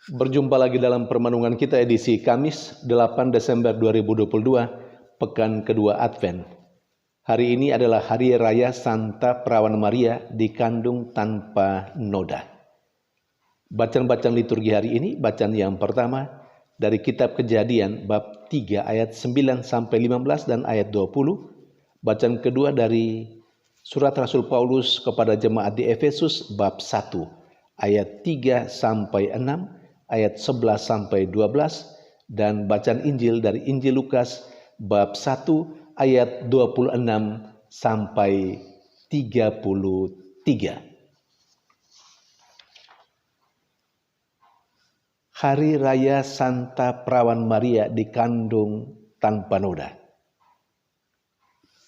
Berjumpa lagi dalam permenungan kita edisi Kamis 8 Desember 2022, pekan kedua Advent. Hari ini adalah Hari Raya Santa Perawan Maria dikandung tanpa noda. Bacaan-bacaan liturgi hari ini, bacaan yang pertama dari kitab Kejadian bab 3 ayat 9 sampai 15 dan ayat 20. Bacaan kedua dari surat Rasul Paulus kepada jemaat di Efesus bab 1 ayat 3 sampai 6. Ayat 11 sampai 12 dan bacaan Injil dari Injil Lukas bab 1 ayat 26 sampai 33. Hari Raya Santa Perawan Maria dikandung tanpa noda.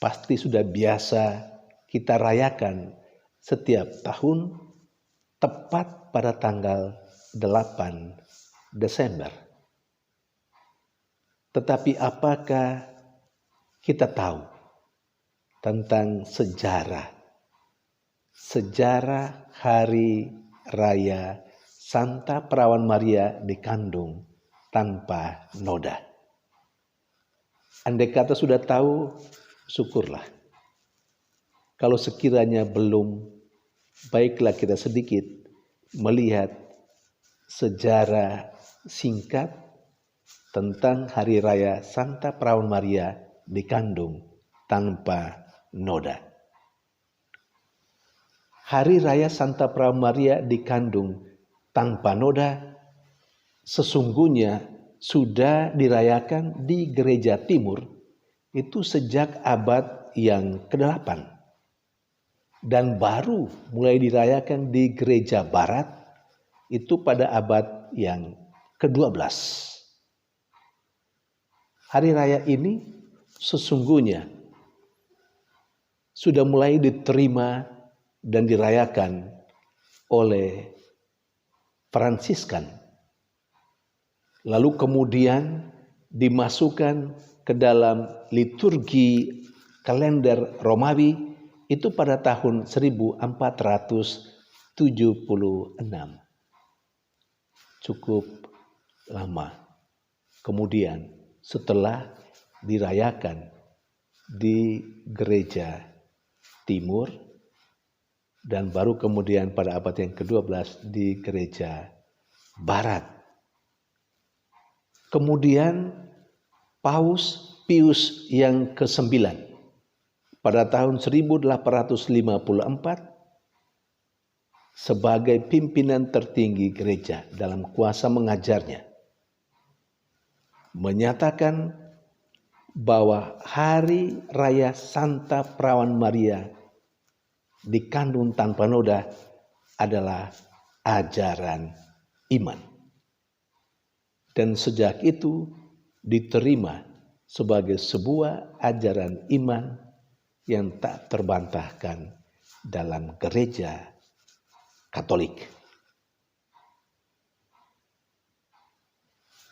Pasti sudah biasa kita rayakan setiap tahun tepat pada tanggal 8 Desember. Tetapi apakah kita tahu tentang sejarah Hari Raya Santa Perawan Maria dikandung tanpa noda? Andai kata sudah tahu, syukurlah. Kalau sekiranya belum, baiklah kita sedikit melihat sejarah singkat tentang Hari Raya Santa Perawan Maria dikandung tanpa noda. Hari Raya Santa Perawan Maria dikandung tanpa noda sesungguhnya sudah dirayakan di Gereja Timur itu sejak abad yang ke-8 dan baru mulai dirayakan di Gereja Barat itu pada abad yang ke-12. Hari raya ini sesungguhnya sudah mulai diterima dan dirayakan oleh Fransiskan. Lalu kemudian dimasukkan ke dalam liturgi kalender Romawi itu pada tahun 1476. Cukup lama. Kemudian setelah dirayakan di Gereja Timur dan baru kemudian pada abad yang ke-12 di Gereja Barat. Kemudian Paus Pius yang ke-9 pada tahun 1854 sebagai pimpinan tertinggi gereja dalam kuasa mengajarnya, menyatakan bahwa Hari Raya Santa Perawan Maria dikandung tanpa noda adalah ajaran iman. Dan sejak itu diterima sebagai sebuah ajaran iman yang tak terbantahkan dalam gereja Katolik.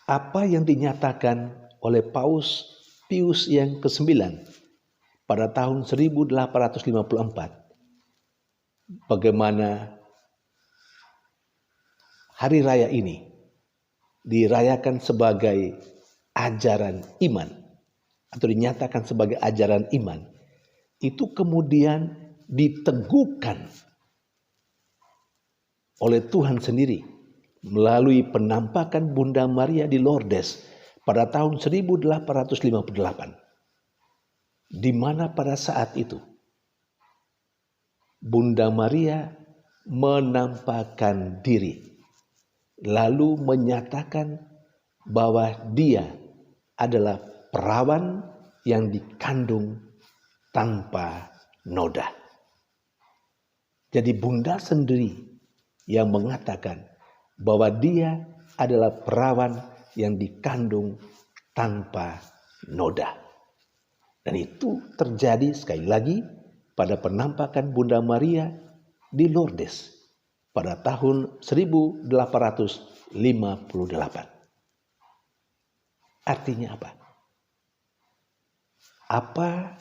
Apa yang dinyatakan oleh Paus Pius yang ke-9 pada tahun 1854, bagaimana hari raya ini dirayakan sebagai ajaran iman atau dinyatakan sebagai ajaran iman, itu kemudian diteguhkan oleh Tuhan sendiri melalui penampakan Bunda Maria di Lourdes pada tahun 1858, di mana pada saat itu Bunda Maria menampakkan diri lalu menyatakan bahwa dia adalah perawan yang dikandung tanpa noda. Jadi Bunda sendiri yang mengatakan bahwa dia adalah perawan yang dikandung tanpa noda. Dan itu terjadi sekali lagi pada penampakan Bunda Maria di Lourdes pada tahun 1858. Artinya apa? Apa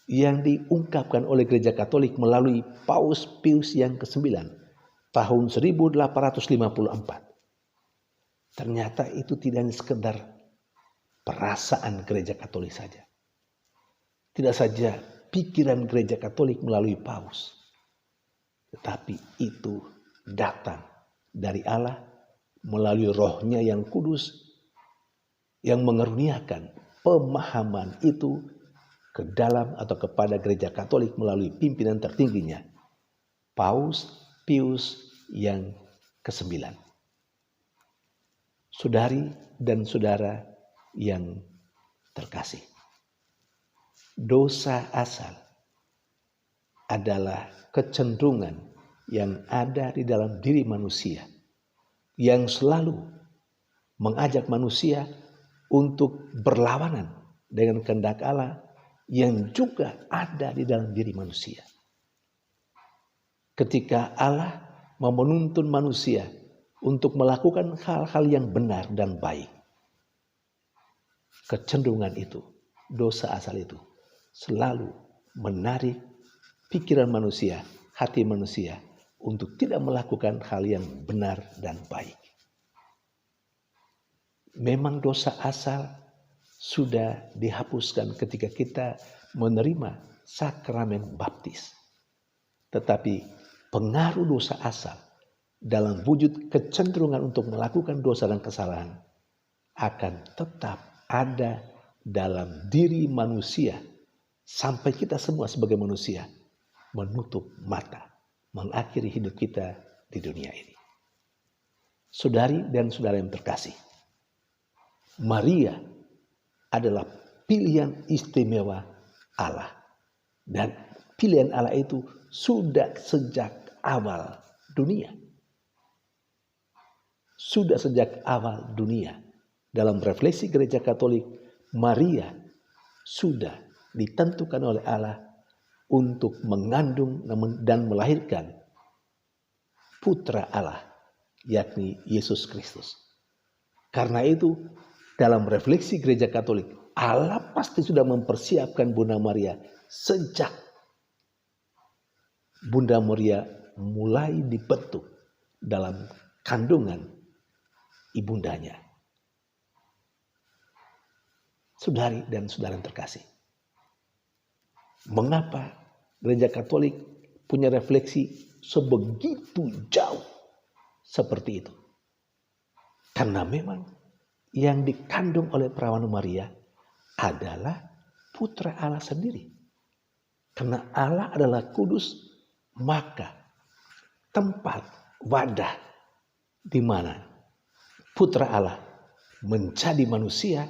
yang diungkapkan oleh Gereja Katolik melalui Paus Pius yang ke-9 tahun 1854 ternyata itu tidak hanya sekedar perasaan gereja Katolik saja. Tidak saja pikiran gereja Katolik melalui Paus, tetapi itu datang dari Allah melalui Roh-Nya yang kudus yang mengeruniakan pemahaman itu ke dalam atau kepada gereja Katolik melalui pimpinan tertingginya, Paus Pius yang ke-9. Saudari dan saudara yang terkasih, dosa asal adalah kecenderungan yang ada di dalam diri manusia yang selalu mengajak manusia untuk berlawanan dengan kehendak Allah yang juga ada di dalam diri manusia. Ketika Allah mau menuntun manusia untuk melakukan hal-hal yang benar dan baik, kecenderungan itu, dosa asal itu selalu menarik pikiran manusia, hati manusia untuk tidak melakukan hal yang benar dan baik. Memang dosa asal sudah dihapuskan ketika kita menerima sakramen baptis. Tetapi pengaruh dosa asal dalam wujud kecenderungan untuk melakukan dosa dan kesalahan akan tetap ada dalam diri manusia sampai kita semua sebagai manusia menutup mata, mengakhiri hidup kita di dunia ini. Saudari dan saudara yang terkasih, Maria adalah pilihan istimewa Allah. Dan pilihan Allah itu sudah sejak awal dunia. Sudah sejak awal dunia. Dalam refleksi gereja Katolik, Maria sudah ditentukan oleh Allah untuk mengandung dan melahirkan putra Allah, yakni Yesus Kristus. Karena itu, dalam refleksi gereja Katolik, Allah pasti sudah mempersiapkan Bunda Maria sejak Bunda Maria mulai dibentuk dalam kandungan ibundanya. Saudari dan saudara yang terkasih, mengapa gereja Katolik punya refleksi sebegitu jauh seperti itu? Karena memang yang dikandung oleh perawan Maria adalah putra Allah sendiri. Karena Allah adalah kudus, maka tempat wadah di mana putra Allah menjadi manusia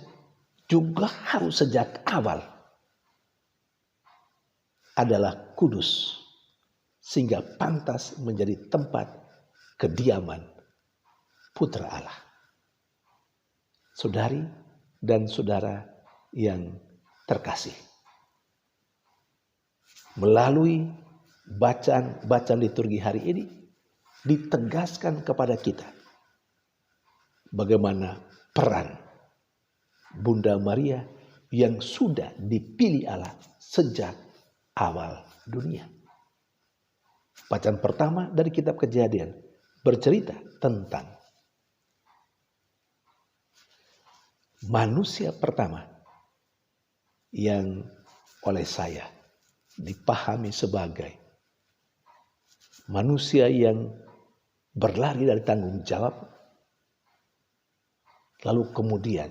juga harus sejak awal adalah kudus, sehingga pantas menjadi tempat kediaman putra Allah. Saudari dan saudara yang terkasih, melalui bacaan liturgi hari ini ditegaskan kepada kita bagaimana peran Bunda Maria yang sudah dipilih Allah sejak awal dunia. Bacaan pertama dari kitab Kejadian bercerita tentang manusia pertama yang oleh saya dipahami sebagai manusia yang berlari dari tanggung jawab, lalu kemudian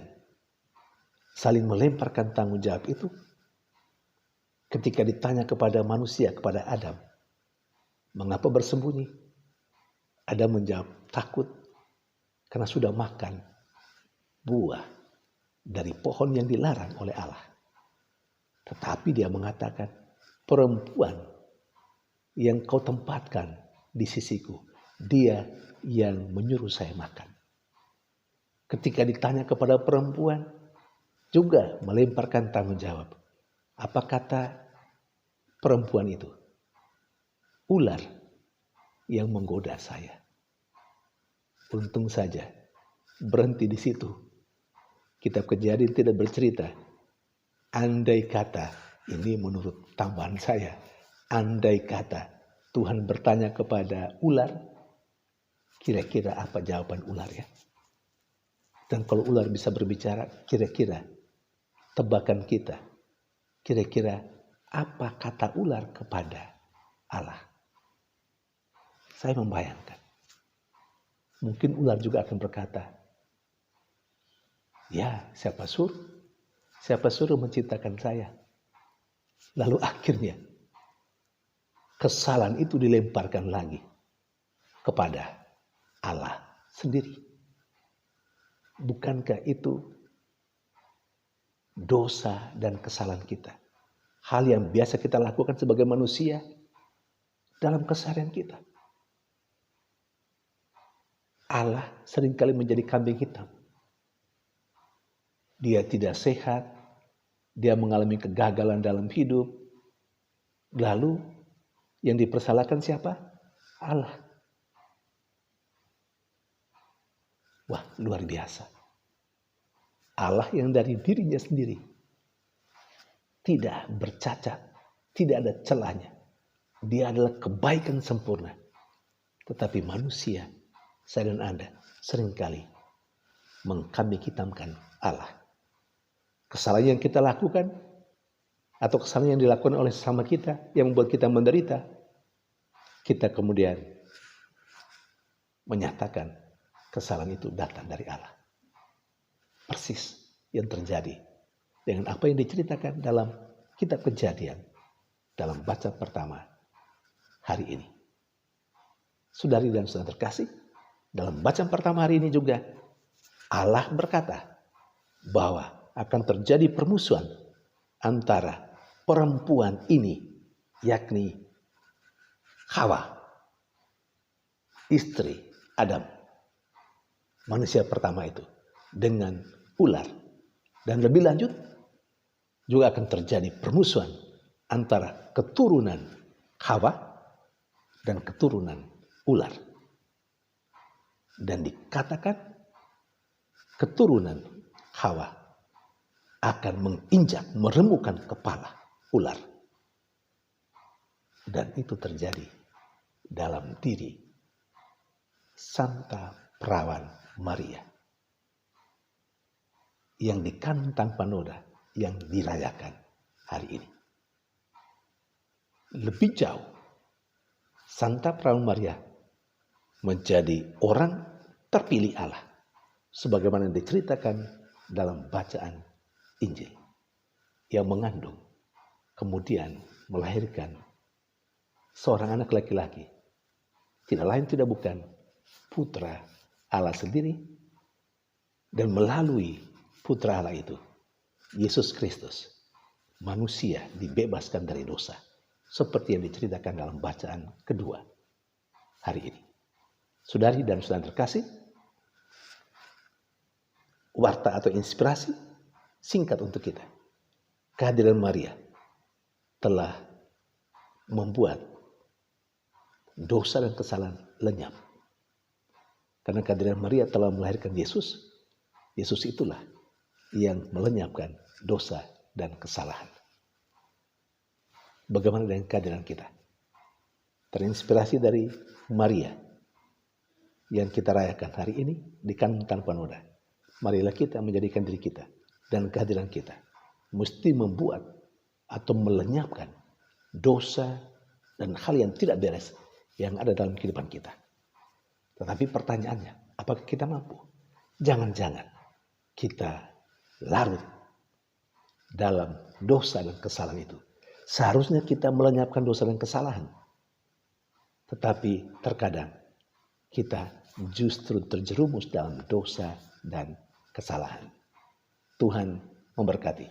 saling melemparkan tanggung jawab itu. Ketika ditanya kepada manusia, kepada Adam, mengapa bersembunyi? Adam menjawab, takut karena sudah makan buah dari pohon yang dilarang oleh Allah. Tetapi dia mengatakan, perempuan yang kau tempatkan di sisiku, dia yang menyuruh saya makan. Ketika ditanya kepada perempuan, juga melemparkan tanggung jawab. Apa kata perempuan itu? Ular yang menggoda saya. Untung saja berhenti di situ. Kitab Kejadian tidak bercerita. Andai kata, ini menurut tambahan saya, andai kata Tuhan bertanya kepada ular, kira-kira apa jawaban ular ya? Dan kalau ular bisa berbicara, kira-kira tebakan kita, kira-kira apa kata ular kepada Allah? Saya membayangkan, mungkin ular juga akan berkata, ya siapa suruh menciptakan saya? Lalu akhirnya kesalahan itu dilemparkan lagi kepada Allah sendiri. Bukankah itu dosa dan kesalahan kita? Hal yang biasa kita lakukan sebagai manusia dalam keseharian kita. Allah seringkali menjadi kambing hitam. Dia tidak sehat, dia mengalami kegagalan dalam hidup. Lalu yang dipersalahkan siapa? Allah. Wah, luar biasa. Allah yang dari dirinya sendiri tidak bercacat, tidak ada celahnya. Dia adalah kebaikan sempurna. Tetapi manusia, saya dan Anda, seringkali mengkambing hitamkan Allah. Kesalahan yang kita lakukan, atau kesalahan yang dilakukan oleh sesama kita, yang membuat kita menderita, kita kemudian menyatakan kesalahan itu datang dari Allah. Persis yang terjadi dengan apa yang diceritakan dalam kitab Kejadian dalam bacaan pertama hari ini. Saudari dan saudara terkasih, dalam bacaan pertama hari ini juga Allah berkata bahwa akan terjadi permusuhan antara perempuan ini, yakni Hawa, istri Adam, manusia pertama itu, dengan ular. Dan lebih lanjut, juga akan terjadi permusuhan antara keturunan Hawa dan keturunan ular. Dan dikatakan keturunan Hawa akan menginjak, meremukkan kepala ular. Dan itu terjadi dalam diri Santa Perawan Maria yang dikandung tanpa noda, yang dirayakan hari ini. Lebih jauh, Santa Perawan Maria menjadi orang terpilih Allah, sebagaimana diceritakan dalam bacaan Injil, yang mengandung, kemudian melahirkan seorang anak laki-laki, tidak lain tidak bukan putra Allah sendiri, dan melalui putra Allah itu, Yesus Kristus, manusia dibebaskan dari dosa, seperti yang diceritakan dalam bacaan kedua hari ini. Saudari dan saudara terkasih, warta atau inspirasi singkat untuk kita. Kehadiran Maria telah membuat dosa dan kesalahan lenyap. Karena kehadiran Maria telah melahirkan Yesus. Yesus itulah yang melenyapkan dosa dan kesalahan. Bagaimana dengan kehadiran kita? Terinspirasi dari Maria yang kita rayakan hari ini dikandung tanpa noda. Marilah kita menjadikan diri kita dan kehadiran kita mesti membuat atau melenyapkan dosa dan hal yang tidak beres yang ada dalam kehidupan kita. Tetapi pertanyaannya, apakah kita mampu? Jangan-jangan kita larut dalam dosa dan kesalahan itu. Seharusnya kita melenyapkan dosa dan kesalahan. Tetapi terkadang kita justru terjerumus dalam dosa dan kesalahan. Tuhan memberkati.